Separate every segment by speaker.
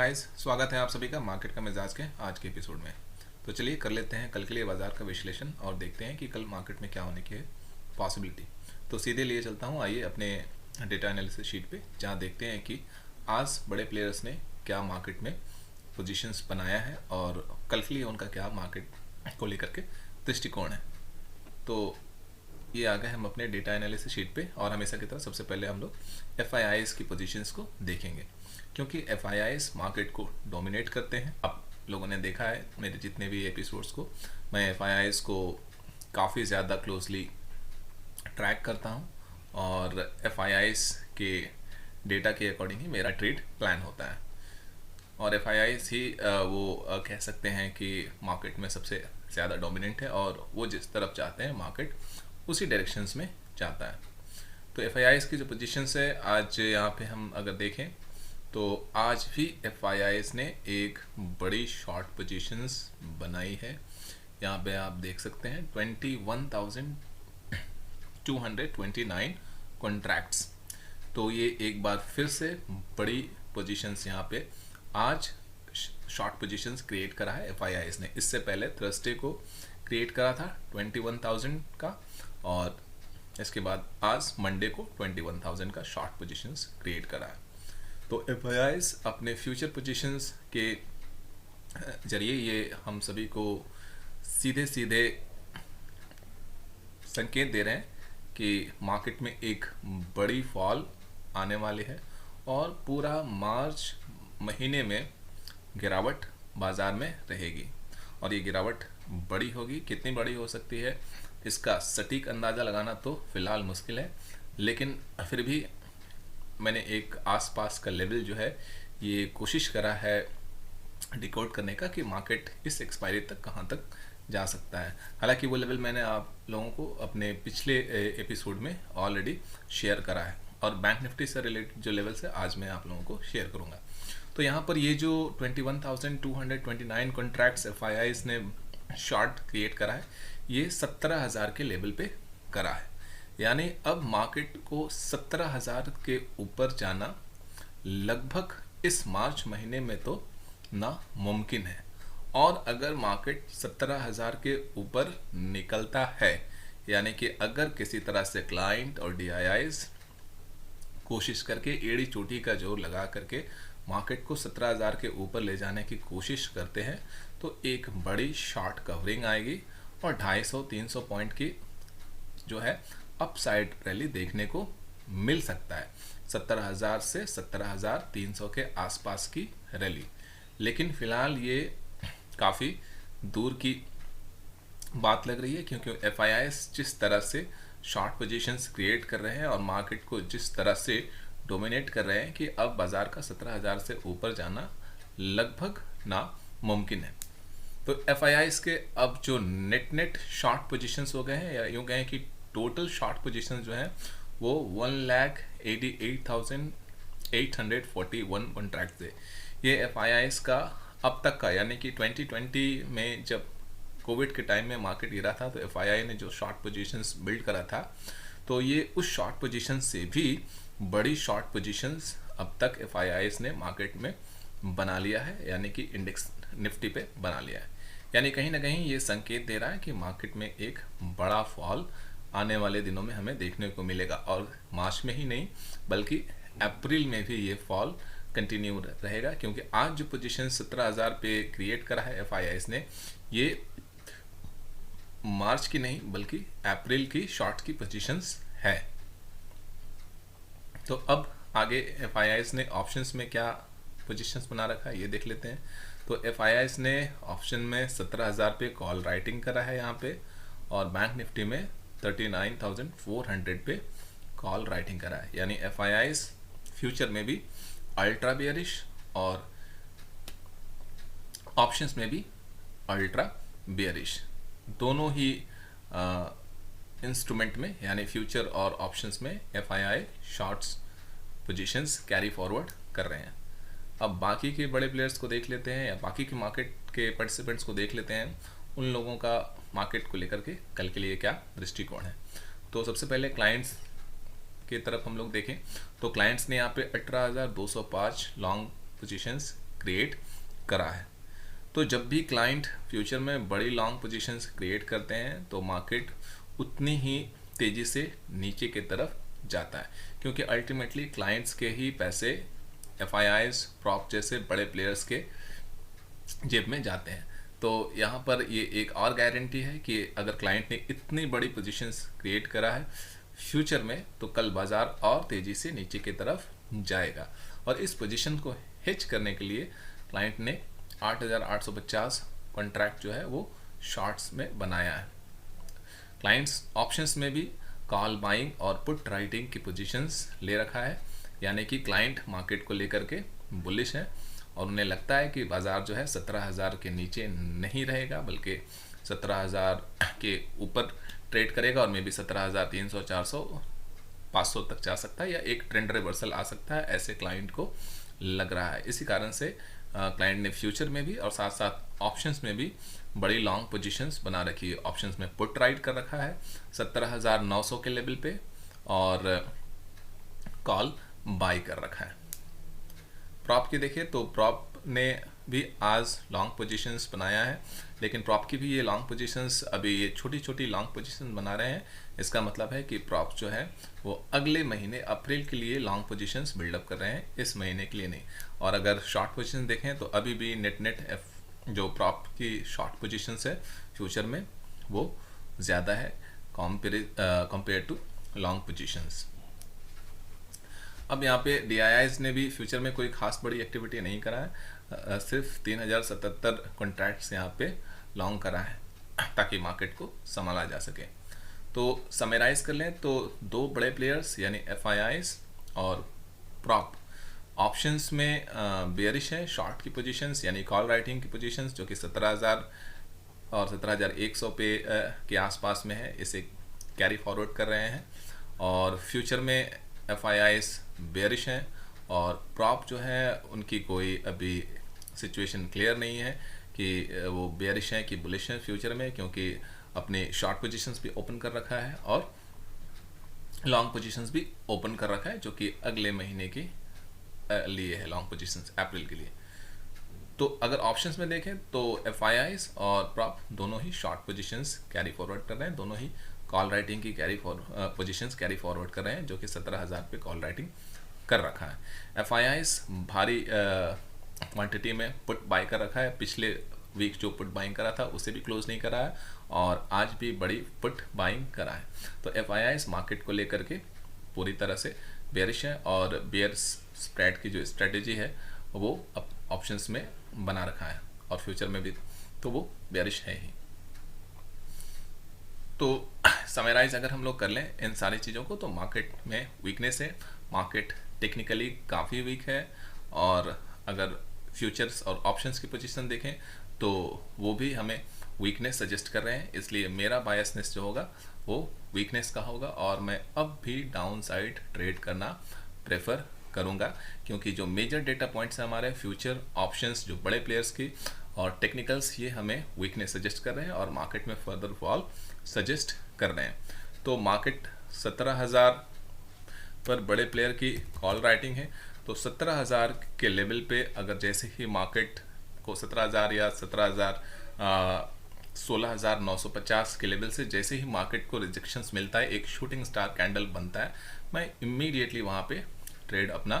Speaker 1: Guys, स्वागत है आप सभी का मार्केट का मिजाज के आज के एपिसोड में। तो चलिए कर लेते हैं कल के लिए बाजार का विश्लेषण और देखते हैं कि कल मार्केट में क्या होने की है पॉसिबिलिटी। तो सीधे लिए चलता हूँ, आइए अपने डेटा एनालिसिस शीट पे, जहाँ देखते हैं कि आज बड़े प्लेयर्स ने क्या मार्केट में पोजीशंस बनाया है और कल के लिए उनका क्या मार्केट को लेकर के दृष्टिकोण है। तो ये आ गए हम अपने डेटा एनालिसिस शीट पे और हमेशा की तरह सबसे पहले हम लोग एफआईआईएस की पोजीशंस को देखेंगे, क्योंकि एफआईआईएस मार्केट को डोमिनेट करते हैं। आप लोगों ने देखा है मेरे जितने भी एपिसोड्स को, मैं एफआईआईएस को काफ़ी ज़्यादा क्लोजली ट्रैक करता हूँ और एफआईआईएस के डेटा के अकॉर्डिंग ही मेरा ट्रेड प्लान होता है। और एफआईआईएस ही कह सकते हैं कि मार्केट में सबसे ज़्यादा डोमिनेंट है और वो जिस तरफ चाहते हैं मार्केट उसी डायरेक्शंस में जाता है। तो एफआईआईएस की जो पोजीशंस है आज यहाँ पे हम अगर देखें तो आज भी एफआईआईएस ने एक बड़ी शॉर्ट पोजीशंस बनाई है। यहाँ पे आप देख सकते हैं 21,229 कॉन्ट्रैक्ट्स। तो ये एक बार फिर से बड़ी पोजीशंस यहाँ पे आज शॉर्ट पोजीशंस क्रिएट करा है एफआईआईएस ने। इससे पहले थर्सडे को क्रिएट करा था 21,000 का और इसके बाद आज मंडे को 21,000 का शॉर्ट पोजीशंस क्रिएट करा है। तो एफआईआईएस अपने फ्यूचर पोजीशंस के जरिए ये हम सभी को सीधे सीधे संकेत दे रहे हैं कि मार्केट में एक बड़ी फॉल आने वाली है और पूरा मार्च महीने में गिरावट बाजार में रहेगी। और ये गिरावट बड़ी होगी, कितनी बड़ी हो सकती है इसका सटीक अंदाज़ा लगाना तो फ़िलहाल मुश्किल है, लेकिन फिर भी मैंने एक आसपास का लेवल जो है ये कोशिश करा है डिकोड करने का कि मार्केट इस एक्सपायरी तक कहाँ तक जा सकता है। हालांकि वो लेवल मैंने आप लोगों को अपने पिछले एपिसोड में ऑलरेडी शेयर करा है और बैंक निफ्टी से रिलेटेड जो लेवल्स है आज मैं आप लोगों को शेयर करूँगा। तो यहाँ पर ये जो 21,229 कॉन्ट्रैक्ट्स एफआईआईएस ने शॉर्ट क्रिएट करा है, ये 17,000 के लेवल पे करा है। यानी अब मार्केट को 17,000 के ऊपर जाना लगभग इस मार्च महीने में तो नामुमकिन है। और अगर मार्केट 17,000 के ऊपर निकलता है, यानी कि अगर किसी तरह से क्लाइंट और डीआईआईज कोशिश करके एड़ी चोटी का जोर लगा करके मार्केट को 17,000 के ऊपर ले जाने की कोशिश करते हैं, तो एक बड़ी शॉर्ट कवरिंग आएगी और 250-300 पॉइंट की जो है अपसाइड रैली देखने को मिल सकता है, 17,000 से 17,300 के आसपास की रैली। लेकिन फिलहाल ये काफ़ी दूर की बात लग रही है, क्योंकि एफआईआईएस जिस तरह से शॉर्ट पोजीशंस क्रिएट कर रहे हैं और मार्केट को जिस तरह से डोमिनेट कर रहे हैं कि अब बाजार का 17,000 से ऊपर जाना लगभग नामुमकिन है। तो एफआईआईएस के अब जो नेट शॉर्ट पोजीशंस हो गए हैं, या यूँ कहें कि टोटल शॉर्ट पोजीशंस जो हैं वो 1,88,841 कॉन्ट्रैक्ट थे। ये एफआईआईएस का अब तक का, यानी कि 2020 में जब कोविड के टाइम में मार्केट गिरा था तो एफआईआई ने जो शॉर्ट पोजीशंस बिल्ड करा था, तो ये उस शॉर्ट पोजीशन से भी बड़ी शॉर्ट पोजीशंस अब तक एफआईआईएस ने मार्केट में बना लिया है, यानी कि इंडेक्स निफ्टी पे बना लिया है। यानी कहीं ना कहीं ये संकेत दे रहा है कि मार्केट में एक बड़ा फॉल आने वाले दिनों में हमें देखने को मिलेगा और मार्च में ही नहीं बल्कि अप्रैल में भी ये फॉल कंटिन्यू रहेगा, क्योंकि आज जो पोजीशन 17,000 पे क्रिएट करा है एफआईआईएस ने, ये मार्च की नहीं बल्कि अप्रैल की शॉर्ट की पोजीशंस है। तो अब आगे एफआईआईएस ने ऑप्शंस में क्या पोजीशंस बना रखा है ये देख लेते हैं। तो एफआईआईएस ने ऑप्शन में 17,000 पे कॉल राइटिंग करा है यहाँ पे, और बैंक निफ्टी में 39,400 पे कॉल राइटिंग करा है। यानी एफआईआईएस फ्यूचर में भी अल्ट्रा बियरिश और ऑप्शंस में भी अल्ट्रा बियरिश, दोनों ही इंस्ट्रूमेंट में यानी फ्यूचर और ऑप्शंस में FII shorts positions carry forward कर रहे हैं। अब बाकी के बड़े प्लेयर्स को देख लेते हैं, या बाकी के मार्केट के पार्टिसिपेंट्स को देख लेते हैं, उन लोगों का मार्केट को लेकर के कल के लिए क्या दृष्टिकोण है। तो सबसे पहले क्लाइंट्स की तरफ हम लोग देखें तो क्लाइंट्स ने यहाँ पे 18,205 लॉन्ग पोजीशंस क्रिएट करा है। तो जब भी क्लाइंट फ्यूचर में बड़ी लॉन्ग पोजीशंस क्रिएट करते हैं तो मार्केट उतनी ही तेज़ी से नीचे की तरफ जाता है, क्योंकि अल्टीमेटली क्लाइंट्स के ही पैसे एफआईआईज, प्रॉप जैसे बड़े प्लेयर्स के जेब में जाते हैं। तो यहाँ पर ये एक और गारंटी है कि अगर क्लाइंट ने इतनी बड़ी पोजीशंस क्रिएट करा है फ्यूचर में, तो कल बाज़ार और तेज़ी से नीचे की तरफ जाएगा। और इस पोजीशन को हेज करने के लिए क्लाइंट ने 8,850 कॉन्ट्रैक्ट जो है वो शॉर्ट्स में बनाया है। क्लाइंट्स ऑप्शंस में भी कॉल बाइंग और पुट राइटिंग की पोजीशंस ले रखा है, यानी कि क्लाइंट मार्केट को लेकर के बुलिश है और उन्हें लगता है कि बाज़ार जो है 17,000 के नीचे नहीं रहेगा, बल्कि 17,000 के ऊपर ट्रेड करेगा और मे बी 17,300, 400, 500 तक जा सकता है, या एक ट्रेंड रिवर्सल आ सकता है, ऐसे क्लाइंट को लग रहा है। इसी कारण से क्लाइंट ने फ्यूचर में भी और साथ साथ ऑप्शंस में भी बड़ी लॉन्ग पोजीशंस बना रखी है। ऑप्शंस में पुट राइट कर रखा है 17,900 के लेवल पे और कॉल बाई कर रखा है। प्रॉप की देखिए तो प्रॉप ने भी आज लॉन्ग पोजीशंस बनाया है, लेकिन प्रॉप की भी ये लॉन्ग पोजीशंस अभी ये छोटी छोटी लॉन्ग पोजीशंस बना रहे हैं। इसका मतलब है कि प्रॉप जो है वो अगले महीने अप्रैल के लिए लॉन्ग पोजीशंस बिल्डअप कर रहे हैं, इस महीने के लिए नहीं। और अगर शॉर्ट पोजीशन देखें तो अभी भी नेट जो प्रॉप की शॉर्ट पोजीशंस है फ्यूचर में वो ज़्यादा है कंपेयर टू लॉन्ग पोजीशंस। अब यहाँ पे DIIs ने भी फ्यूचर में कोई खास बड़ी एक्टिविटी नहीं करा है, सिर्फ 3,077 कॉन्ट्रैक्ट्स यहाँ पे लॉन्ग करा है ताकि मार्केट को संभाला जा सके। तो समराइज कर लें तो दो बड़े प्लेयर्स यानी FIIs और प्रॉप ऑप्शंस में बेयरिश है, शॉर्ट की पोजीशंस यानी कॉल राइटिंग की पोजीशंस जो कि 17,000 और 17,100 पे के आसपास में है, इसे कैरी फॉरवर्ड कर रहे हैं। और फ्यूचर में FIIs बेयरिश हैं और प्रॉप जो है उनकी कोई अभी सिचुएशन क्लियर नहीं है कि वो बेयरिश हैं कि बुलिश हैं फ्यूचर में, क्योंकि अपने शॉर्ट पोजीशंस भी ओपन कर रखा है और लॉन्ग पोजीशंस भी ओपन कर रखा है, जो कि अगले महीने के लिए है लॉन्ग पोजीशंस अप्रैल के लिए। तो अगर ऑप्शंस में देखें तो FIIs और प्रॉप दोनों ही शॉर्ट पोजीशंस कैरी फॉरवर्ड कर रहे हैं, दोनों ही कॉल राइटिंग की पोजीशंस कैरी फॉरवर्ड कर रहे हैं, जो कि 17,000 पे कॉल राइटिंग कर रखा है। FIIs भारी क्वांटिटी में पुट बाय कर रखा है, पिछले वीक जो पुट बाइंग करा था उसे भी क्लोज नहीं करा है और आज भी बड़ी पुट बाइंग करा है। तो FIIs मार्केट को लेकर के पूरी तरह से बेयरिश है और बेयर स्प्रेड की जो स्ट्रेटेजी है वो अब ऑप्शंस में बना रखा है और फ्यूचर में भी तो वो बेयरिश है ही। तो समराइज अगर हम लोग कर लें इन सारी चीज़ों को तो मार्केट में वीकनेस है, मार्केट टेक्निकली काफ़ी वीक है और अगर फ्यूचर्स और ऑप्शंस की पोजीशन देखें तो वो भी हमें वीकनेस सजेस्ट कर रहे हैं, इसलिए मेरा बायसनेस जो होगा वो वीकनेस का होगा और मैं अब भी डाउन साइड ट्रेड करना प्रेफर करूंगा, क्योंकि जो मेजर डेटा पॉइंट्स हैं हमारे फ्यूचर ऑप्शंस जो बड़े प्लेयर्स की और टेक्निकल्स ये हमें वीकनेस सजेस्ट कर रहे हैं और मार्केट में फर्दर फॉल सजेस्ट कर रहे हैं। तो मार्केट 17,000 पर बड़े प्लेयर की कॉल राइटिंग है, तो 17,000 के लेवल पे अगर जैसे ही मार्केट को 17,000 या 16,950 के लेवल से जैसे ही मार्केट को रिजेक्शंस मिलता है, एक शूटिंग स्टार कैंडल बनता है, मैं इमीडिएटली वहाँ पे ट्रेड अपना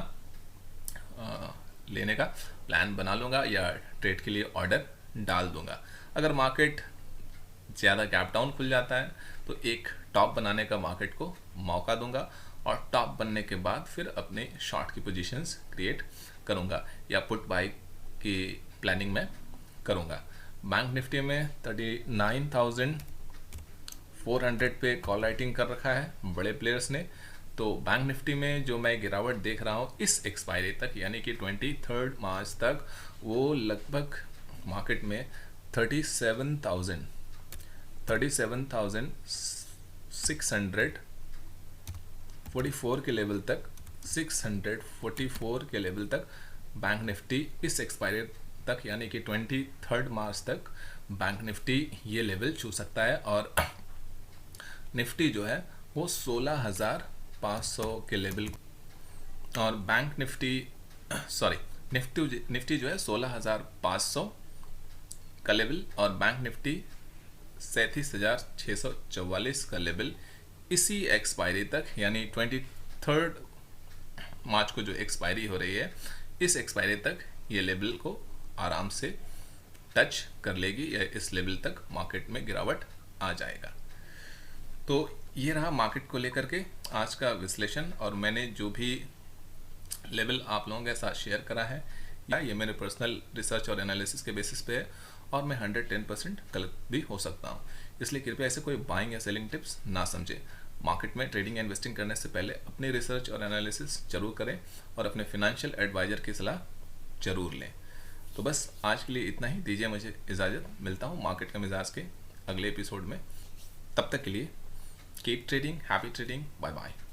Speaker 1: लेने का प्लान बना लूँगा या ट्रेड के लिए ऑर्डर डाल दूँगा। अगर मार्केट ज़्यादा गैप डाउन खुल जाता है तो एक टॉप बनाने का मार्केट को मौका दूंगा और टॉप बनने के बाद फिर अपने शॉर्ट की पोजीशंस क्रिएट करूंगा या पुट बाई की प्लानिंग में करूंगा। बैंक निफ्टी में 39,400 पे कॉल राइटिंग कर रखा है बड़े प्लेयर्स ने। तो बैंक निफ्टी में जो मैं गिरावट देख रहा हूँ इस एक्सपायरी तक यानी कि 23 मार्च तक, वो लगभग मार्केट में 37,644 के लेवल तक 644 के लेवल तक बैंक निफ्टी इस एक्सपायरी तक यानी कि 23 मार्च तक बैंक निफ्टी ये लेवल छू सकता है और निफ्टी जो है वो 16,500 के लेवल और बैंक निफ्टी निफ्टी जो है 16,500 का लेवल और बैंक निफ्टी 37,644 का लेवल इसी एक्सपायरी तक, यानी 23 मार्च को जो एक्सपायरी हो रही है, इस एक्सपायरी तक ये लेवल को आराम से टच कर लेगी या इस लेवल तक मार्केट में गिरावट आ जाएगा। तो ये रहा मार्केट को लेकर के आज का विश्लेषण, और मैंने जो भी लेवल आप लोगों के साथ शेयर करा है या ये मेरे पर्सनल रिसर्च और एनालिसिस के बेसिस पे है, और मैं 110% गलत भी हो सकता हूँ, इसलिए कृपया ऐसे कोई बाइंग या सेलिंग टिप्स ना समझे। मार्केट में ट्रेडिंग या इन्वेस्टिंग करने से पहले अपनी रिसर्च और एनालिसिस जरूर करें और अपने फिनेंशियल एडवाइजर की सलाह जरूर लें। तो बस आज के लिए इतना ही, दीजिए मुझे इजाज़त। मिलता हूँ मार्केट का मिजाज के अगले एपिसोड में। तब तक के लिए keep trading, happy trading, bye bye.